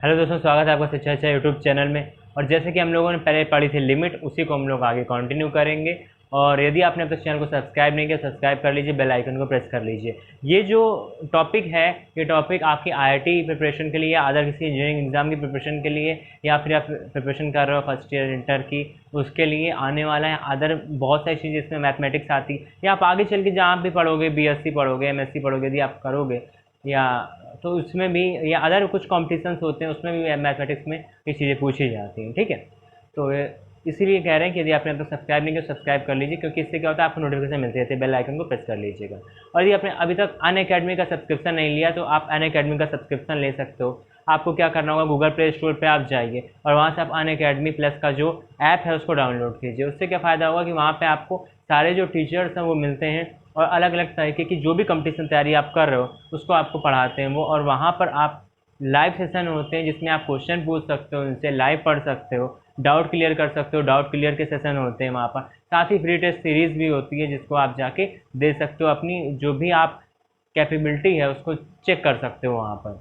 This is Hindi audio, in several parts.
हेलो दोस्तों, स्वागत है आपका शिक्षा अच्छा यूट्यूब चैनल में। और जैसे कि हम लोगों ने पहले पढ़ी थी लिमिट, उसी को हम लोग आगे कंटिन्यू करेंगे। और यदि आपने अब तक चैनल को सब्सक्राइब नहीं किया, सब्सक्राइब कर लीजिए, बेल आइकन को प्रेस कर लीजिए। ये जो टॉपिक है, ये टॉपिक आपकी आईआईटी प्रिपरेशन के लिए, अदर किसी इंजीनियरिंग एग्जाम की प्रिपरेशन के लिए, या फिर आप प्रिपरेशन कर रहे हो फर्स्ट ईयर इंटर की, उसके लिए आने वाला है। अदर बहुत सारी चीज़ें इसमें मैथमेटिक्स आती है, या आप आगे चल के जहाँ भी पढ़ोगे, बीएससी पढ़ोगे, एमएससी पढ़ोगे, यदि आप करोगे, या तो उसमें भी, या अदर कुछ कॉम्पिटिशन्स होते हैं उसमें भी मैथमेटिक्स में ये चीज़ें पूछी जाती हैं। ठीक है, तो इसीलिए कह रहे हैं कि यदि आपने अब तक सब्सक्राइब नहीं किया, सब्सक्राइब कर लीजिए, क्योंकि इससे क्या होता है, आपको नोटिफिकेशन मिलती रहती है। बेल आइकन को प्रेस कर लीजिएगा। और यदि आपने अभी तक अन अकेडमी का सब्सक्रिप्शन नहीं लिया, तो आप अन अकेडमी का सब्सक्रिप्शन ले सकते हो। आपको क्या करना होगा, गूगल प्ले स्टोर पे आप जाइए और वहाँ से आप अन अकेडमी प्लस का जो ऐप है उसको डाउनलोड कीजिए। उससे क्या फ़ायदा होगा कि वहाँ पे आपको सारे जो टीचर्स हैं वो मिलते हैं, और अलग अलग तरीके की जो भी कंपटीशन तैयारी आप कर रहे हो उसको आपको पढ़ाते हैं वो। और वहाँ पर आप लाइव सेशन होते हैं जिसमें आप क्वेश्चन पूछ सकते हो, उनसे लाइव पढ़ सकते हो, डाउट क्लियर कर सकते हो। डाउट क्लियर के सेशन होते हैं वहाँ पर। साथ ही फ्री टेस्ट सीरीज़ भी होती है जिसको आप जाके दे सकते हो, अपनी जो भी आप कैपेबिलिटी है उसको चेक कर सकते हो वहाँ पर।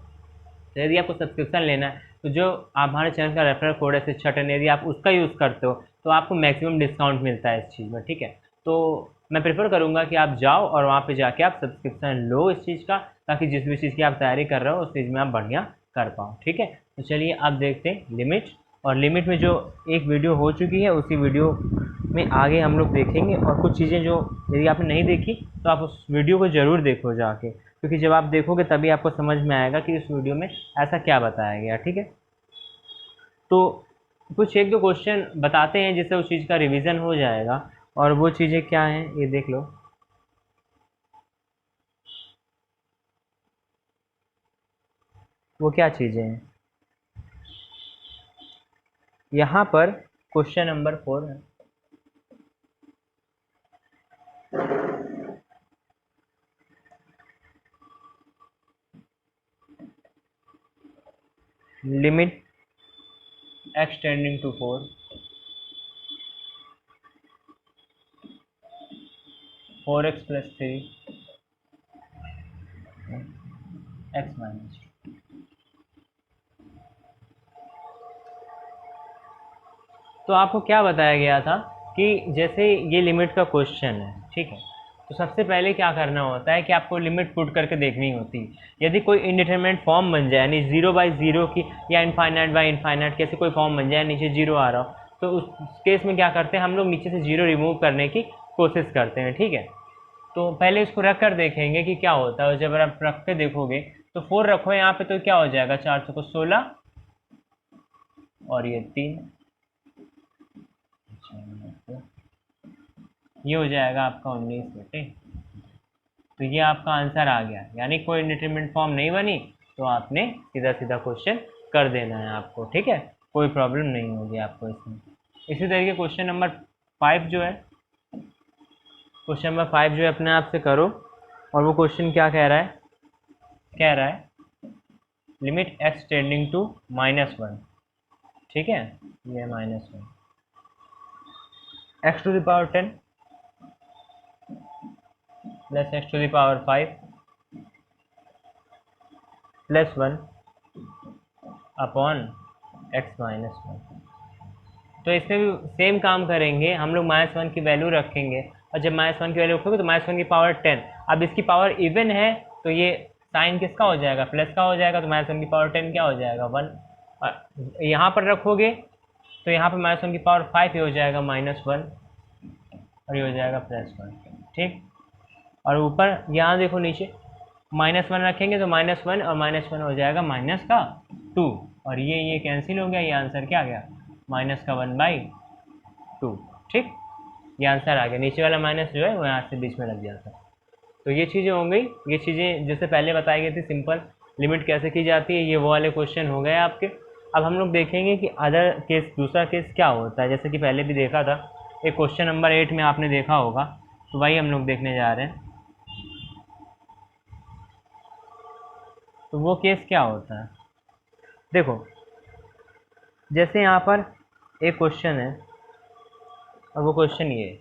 तो यदि आपको सब्सक्रिप्शन लेना है, तो जो आप हमारे चैनल का रेफरल कोड है शिक्षा10, यदि आप उसका यूज़ करते हो तो आपको मैक्सिमम डिस्काउंट मिलता है इस चीज़ में। ठीक है, तो मैं प्रेफर करूँगा कि आप जाओ और वहाँ पे जाके आप सब्सक्रिप्शन लो इस चीज़ का, ताकि जिस भी चीज़ की आप तैयारी कर रहे हो उस चीज़ में आप बढ़िया कर पाओ। ठीक है, तो चलिए आप देखते हैं लिमिट। और लिमिट में जो एक वीडियो हो चुकी है, उसी वीडियो में आगे हम लोग देखेंगे। और कुछ चीज़ें जो यदि आपने नहीं देखी तो आप उस वीडियो को ज़रूर देखो जाके, क्योंकि जब आप देखोगे तभी आपको समझ में आएगा कि इस वीडियो में ऐसा क्या बताया गया। ठीक है, तो कुछ एक दो क्वेश्चन बताते हैं जिससे उस चीज़ का रिवीजन हो जाएगा। और वो चीज़ें क्या हैं ये देख लो। वो क्या चीज़ें हैं यहाँ पर। क्वेश्चन नंबर 4 है, limit x tending to 4, 4x plus 3 x minus. तो आपको क्या बताया गया था कि जैसे ये लिमिट का क्वेश्चन है, ठीक है, तो सबसे पहले क्या करना होता है कि आपको लिमिट पुट करके देखनी होती है। यदि कोई इनडिटरमिनेट फॉर्म बन जाए, यानी 0/0 की, या इनफाइनाइट बाई इनफाइनाइट कैसे कोई फॉर्म बन जाए, नीचे जीरो आ रहा हो, तो उस केस में क्या करते हैं हम लोग, नीचे से जीरो रिमूव करने की कोशिश करते हैं। ठीक है, तो पहले इसको रख कर देखेंगे कि क्या होता है। जब आप रख के देखोगे तो 4 रखो यहाँ पे, तो क्या हो जाएगा, 4 को 16, और ये 3, ये हो जाएगा आपका 19/। तो ये आपका आंसर आ गया, यानी कोई डिटरमिनेंट फॉर्म नहीं बनी, तो आपने सीधा सीधा क्वेश्चन कर देना है आपको। ठीक है, कोई प्रॉब्लम नहीं होगी आपको इसमें। इसी तरीके क्वेश्चन नंबर 5 जो है, क्वेश्चन नंबर 5 जो है अपने आप से करो। और वो क्वेश्चन क्या कह रहा है, कह रहा है लिमिट एक्स टेंडिंग टू -1। ठीक है, ये -1, x to the power 10 plus x to the power 5 plus 1 upon x -1। तो इसमें भी सेम काम करेंगे हम लोग, -1 की वैल्यू रखेंगे। और जब -1 की वैल्यू रखोगे तो -1 की पावर 10, अब इसकी पावर इवन है तो ये साइन किसका हो जाएगा, प्लस का हो जाएगा, तो -1 की पावर 10 क्या हो जाएगा, 1। और यहाँ पर रखोगे तो यहाँ पर -1 की पावर 5 ये हो जाएगा -1, और ये हो जाएगा +1। ठीक, और ऊपर यहाँ देखो नीचे -1 रखेंगे तो -1 और -1 हो जाएगा -2, और ये कैंसिल हो गया, ये आंसर क्या आ गया, -1/2। ठीक, ये आंसर आ गया। नीचे वाला माइनस जो है वो यहाँ से बीच में लग जाता है। तो ये चीज़ें हो गई, ये चीज़ें जैसे पहले बताई गई थी सिंपल लिमिट कैसे की जाती है, ये वो वाले क्वेश्चन हो गए आपके। अब हम लोग देखेंगे कि अदर केस, दूसरा केस क्या होता है, जैसे कि पहले भी देखा था, एक क्वेश्चन नंबर 8 में आपने देखा होगा, तो वही हम लोग देखने जा रहे हैं। तो वो केस क्या होता है, देखो, जैसे यहाँ पर एक क्वेश्चन है, और वो क्वेश्चन ये है,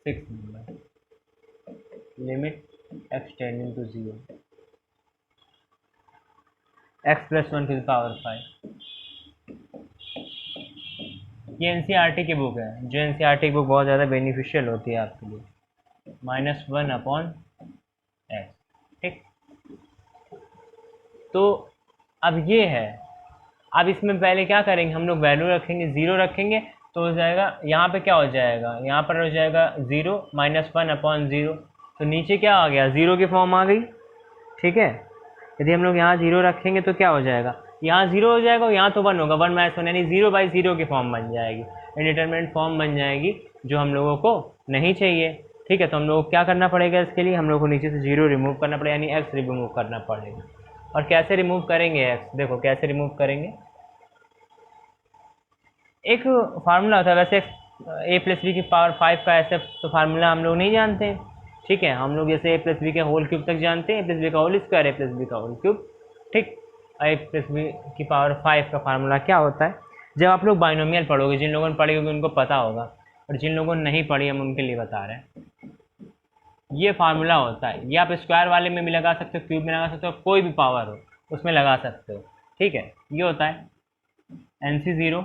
6 number, limit x tending to 0 x plus 1 to the power 5। ये एनसीईआरटी की बुक है, जो एनसीईआरटी की बुक बहुत ज़्यादा बेनिफिशियल होती है आपके लिए। -1/x, ठीक। तो अब ये है, अब इसमें पहले क्या करेंगे हम लोग, वैल्यू रखेंगे, 0 रखेंगे तो हो जाएगा, यहाँ पे क्या हो जाएगा, यहाँ पर हो जाएगा 0 -1/0। तो नीचे क्या आ गया, 0 की फॉर्म आ गई, ठीक है। यदि हम लोग यहाँ 0 रखेंगे तो क्या हो जाएगा, यहाँ 0 हो जाएगा और यहाँ तो 1 होगा, 1/1 यानी 0/0 की फॉर्म बन जाएगी, इंडिटरमिनेट फॉर्म बन जाएगी, जो हम लोगों को नहीं चाहिए, ठीक है। तो हम लोगों को क्या करना पड़ेगा, इसके लिए हम लोग को नीचे से 0 रिमूव करना पड़ेगा, यानी x रिमूव करना पड़ेगा। और कैसे रिमूव करेंगे x, देखो कैसे रिमूव करेंगे। एक फार्मूला होता है वैसे, a+b की पावर 5 का ऐसे तो फार्मूला हम लोग नहीं जानते हैं, ठीक है। हम लोग जैसे a+b के होल क्यूब तक जानते हैं, a+b का होल स्क्वायर, a+b का होल क्यूब, ठीक। a+b की पावर 5 का फार्मूला क्या होता है, जब आप लोग बाइनोमियल पढ़ोगे, जिन लोगों ने पढ़ी होगी उनको पता होगा, और जिन लोगों ने नहीं पढ़ी हम उनके लिए बता रहे हैं। ये फार्मूला होता है, ये आप स्क्वायर वाले में भी लगा सकते हो, क्यूब में लगा सकते हो, कोई भी पावर हो उसमें लगा सकते हो, ठीक है। ये होता है NC0,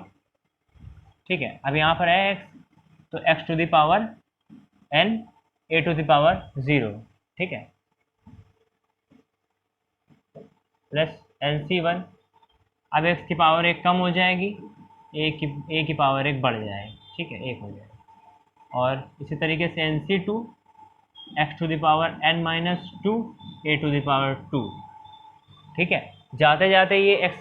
ठीक है। अब यहाँ पर है x, तो x to the power n a to the power 0, ठीक है, प्लस NC1। अब x की पावर 1 कम हो जाएगी, a की पावर 1 बढ़ जाएगी, ठीक है, 1 हो जाएगी। और इसी तरीके से NC2 x to the power n-2 a to the power 2, ठीक है। जाते जाते ये x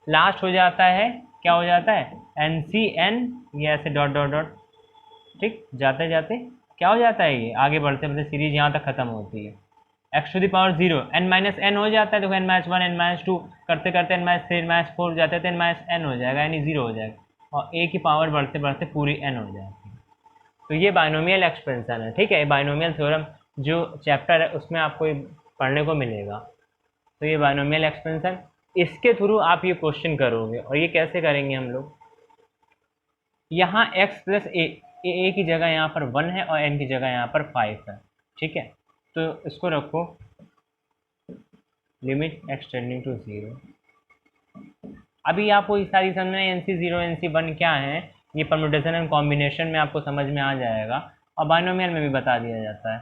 लास्ट हो जाता है, क्या हो जाता है, NCn, ये ऐसे डॉट डॉट डॉट, ठीक। जाते जाते क्या हो जाता है, ये आगे बढ़ते बढ़ते सीरीज यहाँ तक खत्म होती है, x to the power 0 n-n हो जाता है, देखो n-1 n-2 करते करते n-3 n-4 जाते थे, n-n हो जाएगा, यानी 0 हो जाएगा, और a की पावर बढ़ते बढ़ते पूरी n हो जाएगी। तो ये बाइनोमियल एक्सपेंशन है, ठीक है। बाइनोमियल थ्योरम जो चैप्टर है उसमें आपको पढ़ने को मिलेगा। तो ये बाइनोमियल एक्सपेंशन, इसके थ्रू आप ये क्वेश्चन करोगे। और ये कैसे करेंगे हम लोग, यहाँ x प्लस a की जगह यहाँ पर 1 है और n की जगह यहाँ पर 5 है, ठीक है। तो इसको रखो लिमिट x टेंडिंग टू 0। अभी आपको ये सारी समझना है, NC0 NC1 क्या है, ये परम्यूटेशन एंड कॉम्बिनेशन में आपको समझ में आ जाएगा, और बाइनोमियल में भी बता दिया जाता है।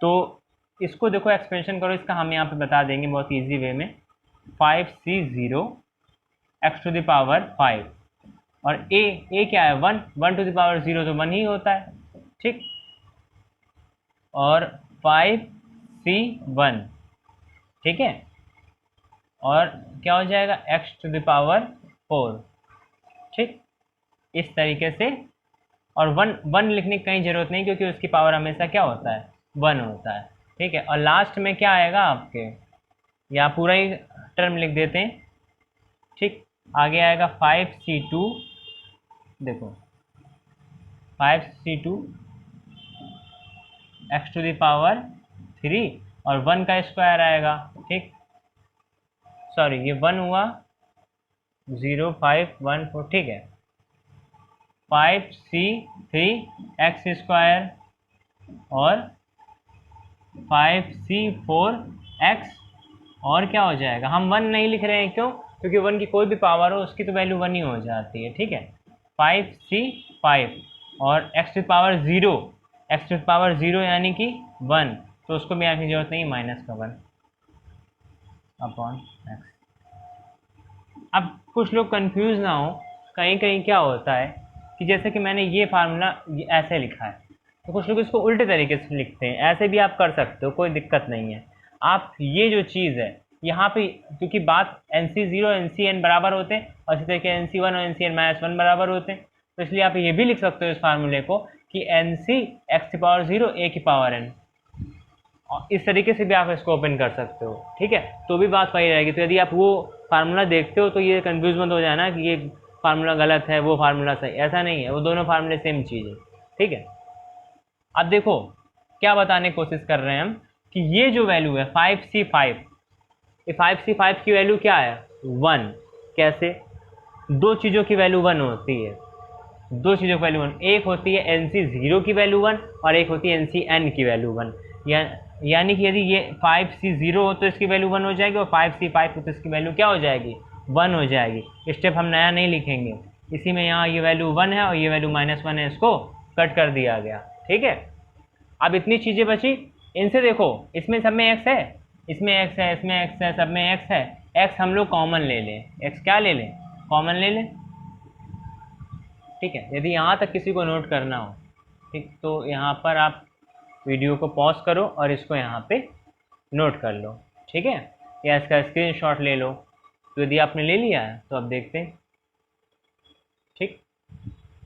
तो इसको देखो एक्सपेंशन करो, इसका हम यहाँ पे बता देंगे बहुत इजी वे में। 5C0 x to the power 5, और a क्या है, 1 टू द पावर 0 तो 1 ही होता है, ठीक। और 5C1, ठीक है, और क्या हो जाएगा, x टू द पावर 4, ठीक। इस तरीके से, और 1 लिखने की कहीं ज़रूरत नहीं, क्योंकि उसकी पावर हमेशा क्या होता है, 1 होता है, ठीक है। और लास्ट में क्या आएगा आपके, या पूरा ही टर्म लिख देते हैं, ठीक। आगे आएगा 5C2, देखो 5C2 x to the power 3, और 1 का स्क्वायर आएगा, ठीक। सॉरी, ये 1 हुआ, 0 5 1 4, ठीक है। 5C3 x स्क्वायर और 5C4 x, और क्या हो जाएगा, हम 1 नहीं लिख रहे हैं, क्यों, क्योंकि 1 की कोई भी पावर हो उसकी तो वैल्यू 1 ही हो जाती है, ठीक है। 5C5 और x to power 0, x to power 0 यानी कि 1, तो उसको भी आने की जरूरत नहीं, -1 अपॉन x। अब कुछ लोग कंफ्यूज ना हो, कहीं कहीं क्या होता है कि जैसे कि मैंने ये फार्मूला ऐसे लिखा है, तो कुछ लोग इसको उल्टे तरीके से लिखते हैं, ऐसे भी आप कर सकते हो, कोई दिक्कत नहीं है। आप ये जो चीज़ है यहाँ पे, क्योंकि बात NC0 NCn बराबर होते हैं, और इसी तरीके NC1 और NCn-1 बराबर होते हैं, तो इसलिए आप ये भी लिख सकते हो इस फार्मूले को कि NC x की पावर 0 a की पावर n, और इस तरीके से भी आप इसको ओपन कर सकते हो, ठीक है। तो भी बात वही रहेगी। तो यदि आप वो फार्मूला देखते हो तो ये कन्फ्यूज मत हो जाना कि ये फार्मूला गलत है, वो फार्मूला सही, ऐसा नहीं है, वो दोनों फार्मूले सेम चीज़ है, ठीक है। अब देखो क्या बताने की कोशिश कर रहे हैं हम, कि ये जो वैल्यू है 5C5, ये 5C5 की वैल्यू क्या है, 1। कैसे, दो चीज़ों की वैल्यू 1 होती है, दो चीज़ों की वैल्यू 1, एक होती है NC0 की वैल्यू 1, और एक होती है NCn की वैल्यू 1, या यानी कि यदि ये 5c 0 हो तो इसकी वैल्यू 1 हो जाएगी, और 5c 5 हो तो इसकी वैल्यू क्या हो जाएगी, 1 हो जाएगी। स्टेप हम नया नहीं लिखेंगे, इसी में यहाँ ये वैल्यू 1 है और ये वैल्यू -1 है, इसको कट कर दिया गया। ठीक है, अब इतनी चीज़ें बची, इनसे देखो इसमें सब में x है, इसमें x है, इसमें x है, सब में x है। x हम लोग कॉमन ले लें, x क्या ले लें, कॉमन ले लें। ठीक है, यदि यहाँ तक किसी को नोट करना हो, ठीक, तो यहाँ पर आप वीडियो को पॉज करो और इसको यहाँ पे नोट कर लो। ठीक है, या इसका स्क्रीनशॉट ले लो। तो यदि आपने ले लिया है तो अब देखते हैं। ठीक,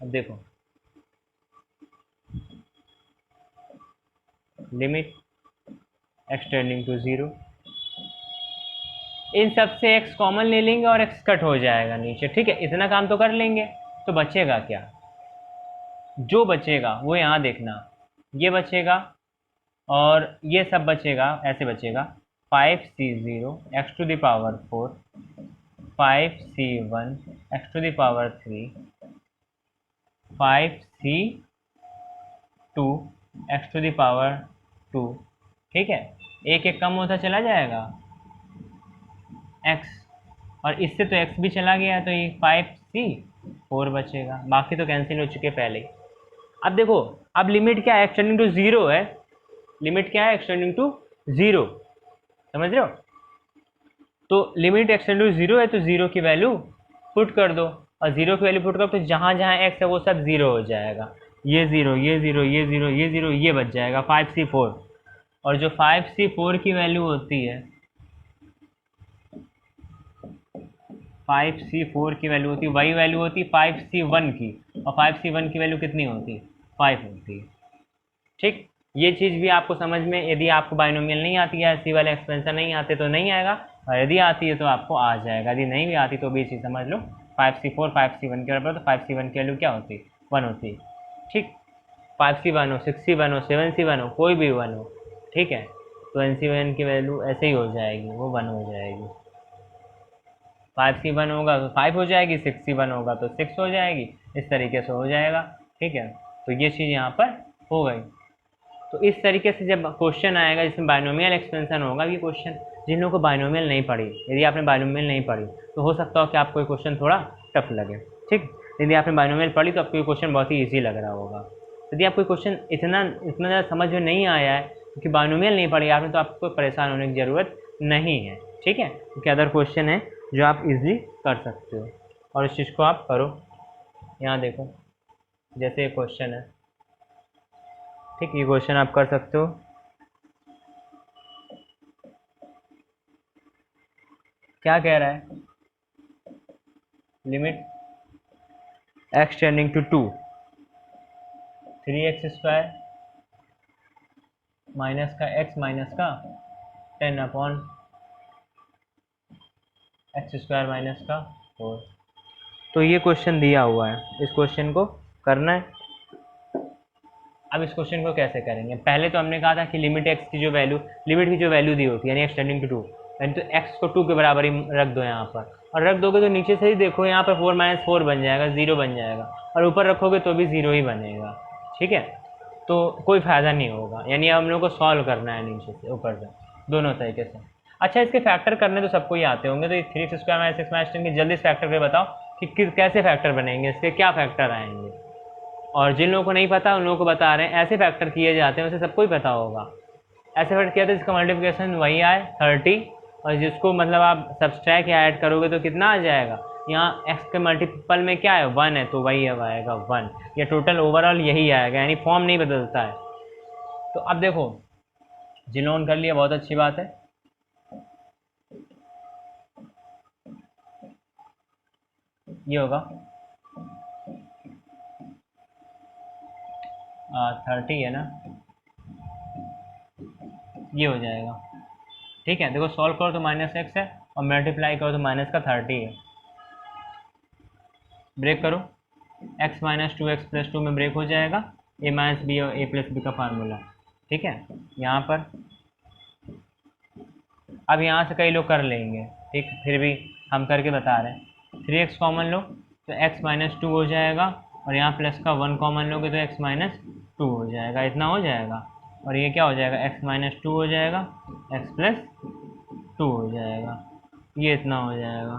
अब देखो, लिमिट x टेंडिंग टू 0, इन सब से x कॉमन ले लेंगे और x कट हो जाएगा नीचे। ठीक है, इतना काम तो कर लेंगे। तो बचेगा क्या, जो बचेगा वो यहाँ देखना, ये बचेगा और ये सब बचेगा, ऐसे बचेगा 5c0 x to the power 4, 5c1 x to the power 3, 5c2 x to the power 2। ठीक है, एक एक कम होता चला जाएगा x, और इससे तो x भी चला गया, तो ये 5c4 बचेगा, बाकी तो कैंसिल हो चुके पहले ही। अब देखो, अब लिमिट क्या है, x टेंडिंग टू 0 है, लिमिट क्या है, x टेंडिंग टू 0, समझ रहे हो। तो लिमिट x टेंडिंग टू 0 है, तो 0 की वैल्यू पुट कर दो, और 0 की वैल्यू पुट करो तो जहाँ जहाँ x है वो सब 0 हो जाएगा, ये 0, ये 0, ये 0, ये 0, ये बच जाएगा 5c4। और जो 5c4 की वैल्यू होती है, 5c4 की वैल्यू होती है, वही वैल्यू होती है 5c1 की, और 5c1 की वैल्यू कितनी होती है, 5 होती है। ठीक, ये चीज़ भी आपको समझ में, यदि आपको बाइनोमियल नहीं आती है, ऐसी वाले एक्सपेंशन नहीं आते तो नहीं आएगा, और यदि आती है तो आपको आ जाएगा, यदि नहीं भी आती तो भी चीज़ समझ लो 5c4 5c1 के बराबर, तो 5c1 की वैल्यू क्या होती है, 1 होती है। ठीक, 5c1 हो, 6c1 हो, 7c1 हो, कोई भी 1 हो। ठीक है, तो nc1 की वैल्यू ऐसे ही हो जाएगी, वो 1 हो जाएगी। 5c1 होगा तो 5 हो जाएगी, 6c1 होगा तो 6 हो जाएगी, इस तरीके से हो जाएगा। ठीक है, तो ये चीज़ यहाँ पर हो गई। तो इस तरीके से जब क्वेश्चन आएगा जिसमें बाइनोमियल एक्सपेंशन होगा, ये क्वेश्चन जिन लोगों को बाइनोमियल नहीं पढ़ी, यदि आपने बाइनोमियल नहीं पढ़ी तो हो सकता हो कि आपको ये क्वेश्चन थोड़ा टफ लगे। ठीक, यदि आपने बाइनोमियल पढ़ी तो आपको ये क्वेश्चन बहुत ही ईजी लग रहा होगा। यदि आपको क्वेश्चन इतना ज़्यादा समझ में नहीं आया है क्योंकि बाइनोमियल नहीं पढ़ी आपने, तो आपको परेशान होने की ज़रूरत नहीं है। ठीक है, क्योंकि अदर क्वेश्चन है जो आप इजीली कर सकते हो, और इस चीज़ को आप करो। यहाँ देखो, जैसे ये क्वेश्चन है, ठीक, ये क्वेश्चन आप कर सकते हो। क्या कह रहा है, limit x tending to 2, 3x² minus का x माइनस का 10 अपॉन x² माइनस का 4। तो ये क्वेश्चन दिया हुआ है, इस क्वेश्चन को करना है। अब इस क्वेश्चन को कैसे करेंगे, पहले तो हमने कहा था कि लिमिट x की जो वैल्यू, लिमिट की जो वैल्यू दी होती है यानी x टेंडिंग टू 2, यानी तो x को 2 के बराबर ही रख दो यहाँ पर, और रख दोगे तो नीचे से ही देखो यहाँ पर 4 - 4 बन जाएगा, 0 बन जाएगा, और ऊपर रखोगे तो भी 0 ही बनेगा। ठीक है, तो कोई फ़ायदा नहीं होगा, यानी हम लोग को सॉल्व करना है नीचे से ऊपर से, दोनों तरीके से। अच्छा, इसके फैक्टर करने तो सबको ही आते होंगे, तो ये 3x² - 6 - 10 की जल्दी से फैक्टर के बताओ कि कैसे फैक्टर बनेंगे, इसके क्या फैक्टर आएंगे। और जिन लोगों को नहीं पता उन लोगों को बता रहे हैं, ऐसे फैक्टर किए जाते हैं, उसे सबको ही पता होगा। ऐसे फैक्टर किया तो इसका मल्टीप्लिकेशन वही आए 30, और जिसको मतलब आप सब्सट्रैक्ट या ऐड करोगे तो कितना आ जाएगा, यहाँ x के मल्टीपल में क्या है 1 है, तो वही अब आएगा 1, या टोटल ओवरऑल यही आएगा, यानी फॉर्म नहीं बदलता है। तो अब देखो, जिन लोगों ने कर लिया बहुत अच्छी बात है। ये होगा 30 है ना, ये हो जाएगा। ठीक है, देखो सॉल्व करो तो -x है, और मल्टीप्लाई करो तो माइनस का 30 है। ब्रेक करो, x - 2x + 2 में ब्रेक हो जाएगा, a - b और a + b का फार्मूला। ठीक है, यहाँ पर अब यहाँ से कई लोग कर लेंगे, ठीक, फिर भी हम करके बता रहे हैं। 3x कॉमन लो तो x - 2 हो जाएगा, और यहाँ प्लस का 1 कॉमन लोगे तो x - 2 हो जाएगा, इतना हो जाएगा। और ये क्या हो जाएगा, x माइनस टू हो जाएगा, x प्लस टू हो जाएगा, ये इतना हो जाएगा।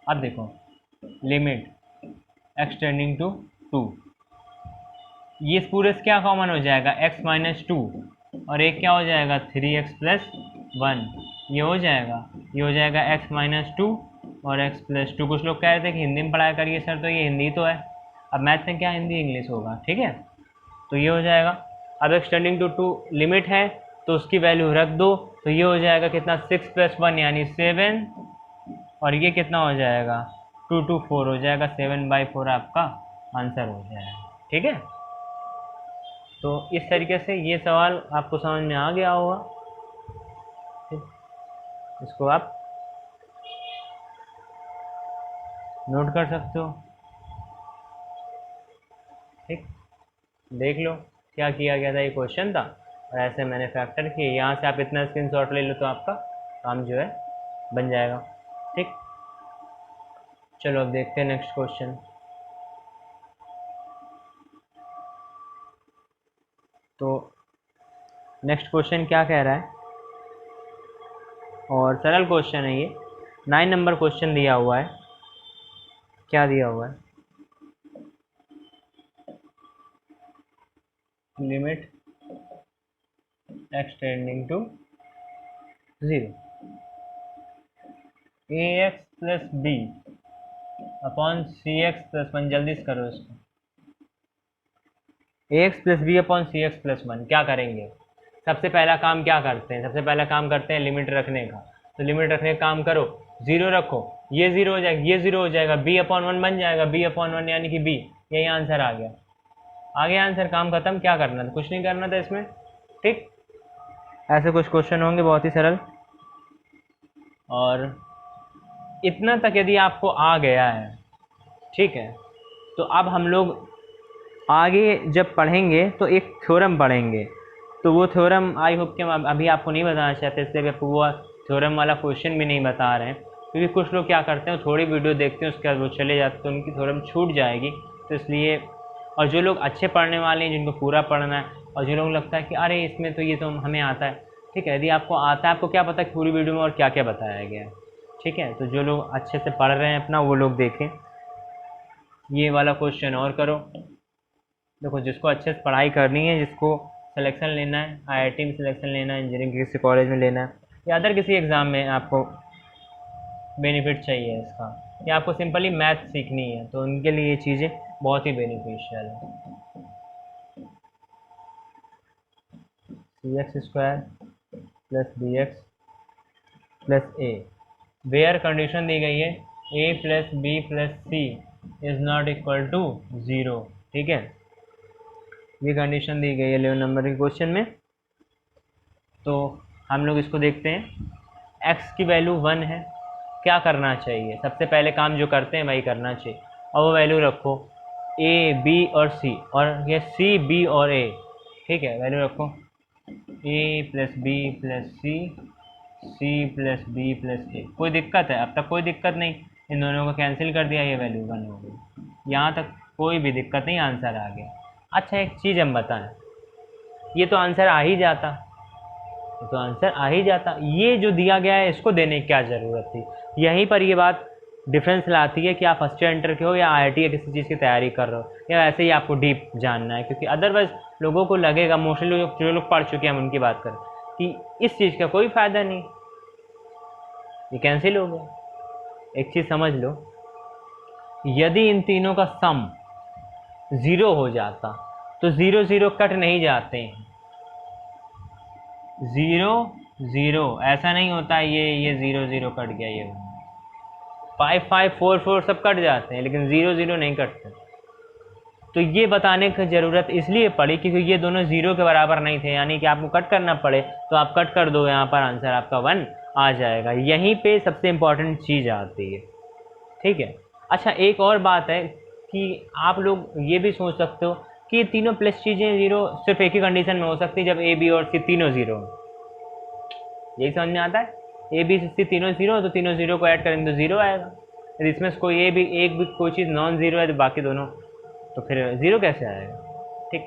अब देखो limit x tending to two, ये पूरे से क्या कॉमन हो जाएगा, x माइनस टू, और एक क्या हो जाएगा 3x प्लस वन, ये हो जाएगा, ये हो जाएगा x माइनस टू और x प्लस टू। कुछ लोग कह रहे थे कि हिंदी में पढ़ाया करिए सर, तो ये हिंदी तो है, अब मैथ में क्या हिंदी इंग्लिश होगा, ठीक है। तो ये हो जाएगा, अब एक्सटेंडिंग टू टू लिमिट है तो उसकी वैल्यू रख दो, तो ये हो जाएगा कितना 6 प्लस वन यानी 7, और ये कितना हो जाएगा 2 2 4 हो जाएगा, 7/4 आपका आंसर हो जाएगा, ठीक है। तो इस तरीके से ये सवाल आपको समझ में आ गया होगा, ठीक, इसको आप नोट कर सकते हो, ठीक। देख लो क्या किया गया था, ये क्वेश्चन था और ऐसे मैंने फैक्टर किए, यहाँ से आप इतना स्क्रीनशॉट ले लो तो आपका काम जो है बन जाएगा, ठीक। चलो अब देखते हैं नेक्स्ट क्वेश्चन। तो नेक्स्ट क्वेश्चन क्या कह रहा है, और सरल क्वेश्चन है ये, 9 नंबर क्वेश्चन दिया हुआ है। क्या दिया हुआ है, limit x tending to 0 ax plus b upon c x plus one, जल्दी से करो इसको, ax plus b upon c x plus one. क्या करेंगे, सबसे पहला काम क्या करते हैं, सबसे पहला काम करते हैं लिमिट रखने का, तो लिमिट रखने का काम करो, 0 रखो, ये 0 हो जाएगा, ये 0 हो जाएगा, b अपॉन वन बन जाएगा, b अपॉन वन यानी कि b, यही आंसर आ गया, आगे आंसर, काम खत्म। क्या करना था, कुछ नहीं करना था इसमें, ठीक। ऐसे कुछ क्वेश्चन होंगे बहुत ही सरल, और इतना तक यदि आपको आ गया है, ठीक है, तो अब हम लोग आगे जब पढ़ेंगे तो एक थ्योरम पढ़ेंगे, तो वो थ्योरम आई होप कि हम अभी आपको नहीं बताना चाहते, इसलिए आपको वो थ्योरम वाला क्वेश्चन भी नहीं बता रहे हैं, क्योंकि कुछ लोग क्या करते हैं, थोड़ी वीडियो देखते हैं उसके बाद वो चले जाते हैं, तो उनकी थ्योरम छूट जाएगी, तो इसलिए। और जो लोग अच्छे पढ़ने वाले हैं, जिनको पूरा पढ़ना है, और जो लोग लगता है कि अरे इसमें तो ये तो हमें आता है, ठीक है, यदि आपको आता है, आपको क्या पता है पूरी वीडियो में और क्या क्या बताया गया है, ठीक है। तो जो लोग अच्छे से पढ़ रहे हैं अपना, वो लोग देखें। ये वाला क्वेश्चन और करो, देखो जिसको अच्छे से पढ़ाई करनी है, जिसको सिलेक्शन लेना है, आईआईटी में सिलेक्शन लेना है, इंजीनियरिंग किसी कॉलेज में लेना है, या अदर किसी एग्ज़ाम में आपको बेनिफिट चाहिए इसका, या आपको सिंपली मैथ सीखनी है, तो उनके लिए ये चीज़ें बहुत ही बेनिफिशियल है। C X square plus B X plus A, where condition दी गई है A plus B plus C is not equal to 0, ठीक है, ये कंडीशन दी गई है 11 नंबर के क्वेश्चन में। तो हम लोग इसको देखते हैं, x की वैल्यू 1 है, क्या करना चाहिए, सबसे पहले काम जो करते हैं वही करना चाहिए, और वो वैल्यू रखो a b और c, और ये c b और a, ठीक है, वैल्यू रखो a प्लस बी प्लस सी, c plus B plus a। कोई दिक्कत है, अब तक कोई दिक्कत नहीं, इन दोनों को कैंसिल कर दिया, ये वैल्यू 1 हो गई, यहाँ तक कोई भी दिक्कत नहीं, आंसर आ गया। अच्छा एक चीज़ हम बताएं, ये तो आंसर आ ही जाता, तो आंसर आ ही जाता, ये जो दिया गया है इसको देने की क्या ज़रूरत थी। यहीं पर ये बात डिफरेंस लाती है कि आप फर्स्ट ईयर इंटर के हो या आईआईटी या किसी चीज़ की तैयारी कर रहे हो, या वैसे ही आपको डीप जानना है, क्योंकि अदरवाइज लोगों को लगेगा, मोस्टली लोग जो लोग पढ़ चुके हैं हम उनकी बात करें, कि इस चीज़ का कोई फ़ायदा नहीं, ये कैंसिल हो गया। एक चीज़ समझ लो, यदि इन तीनों का सम 0 हो जाता तो 0 0 कट नहीं जाते हैं, 0 0 ऐसा नहीं होता, ये 0 0 कट गया, ये 5 5 4 4 सब कट जाते हैं, लेकिन 0 0 नहीं कटते। तो ये बताने की ज़रूरत इसलिए पड़ी क्योंकि ये दोनों 0 के बराबर नहीं थे, यानी कि आपको कट करना पड़े तो आप कट कर दो, यहाँ पर आंसर आपका 1 आ जाएगा। यहीं पे सबसे इम्पॉर्टेंट चीज़ आती है, ठीक है। अच्छा एक और बात है कि आप लोग ये भी सोच सकते हो कि तीनों प्लस चीज़ें 0 सिर्फ एक ही कंडीशन में हो सकती है, जब ए बी और सी तीनों 0 हो, यही समझ में आता है। ए बी सी तीनों 0 हो तो तीनों 0 को ऐड करेंगे तो 0 आएगा, यदि इसमें कोई एक भी कोई चीज़ नॉन 0 है तो बाकी दोनों तो फिर ज़ीरो कैसे आएगा। ठीक,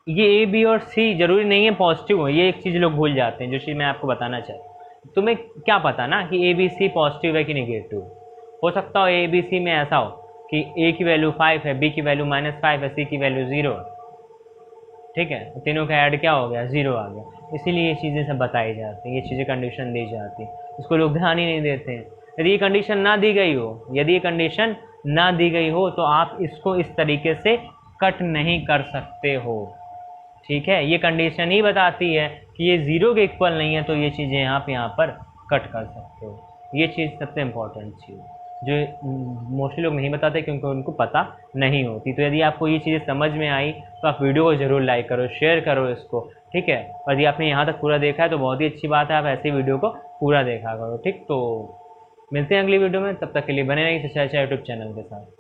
ये ए बी और सी जरूरी नहीं है पॉजिटिव हो, ये एक चीज़ लोग भूल जाते हैं, जो चीज़ मैं आपको बताना चाहता। तुम्हें क्या पता ना कि ए बी सी पॉजिटिव है कि निगेटिव। हो सकता हो ए बी सी में ऐसा हो कि ए की वैल्यू 5 है, बी की वैल्यू -5 है, सी की वैल्यू 0 है। ठीक है, तो तीनों का ऐड क्या हो गया, 0 आ गया। इसीलिए ये चीज़ें सब बताई जाती हैं, ये चीज़ें कंडीशन दी जाती हैं, उसको लोग ध्यान ही नहीं देते हैं। यदि ये कंडीशन ना दी गई हो, यदि ये कंडीशन ना दी गई हो तो आप इसको इस तरीके से कट नहीं कर सकते हो। ठीक है, ये कंडीशन ही बताती है कि ये 0 के इक्वल नहीं है, तो ये चीज़ें यहाँ पर कट कर सकते हो। ये चीज़ सबसे इम्पोर्टेंट चीज़ जो मोस्टली लोग नहीं बताते, क्योंकि उनको पता नहीं होती। तो यदि आपको ये चीज़ें समझ में आई तो आप वीडियो को ज़रूर लाइक करो, शेयर करो इसको। ठीक है, और यदि आपने यहाँ तक पूरा देखा है तो बहुत ही अच्छी बात है, आप ऐसे वीडियो को पूरा देखा करो। ठीक, तो मिलते हैं अगली वीडियो में, तब तक के लिए बने रहिए सच्चाई यूट्यूब चैनल के साथ।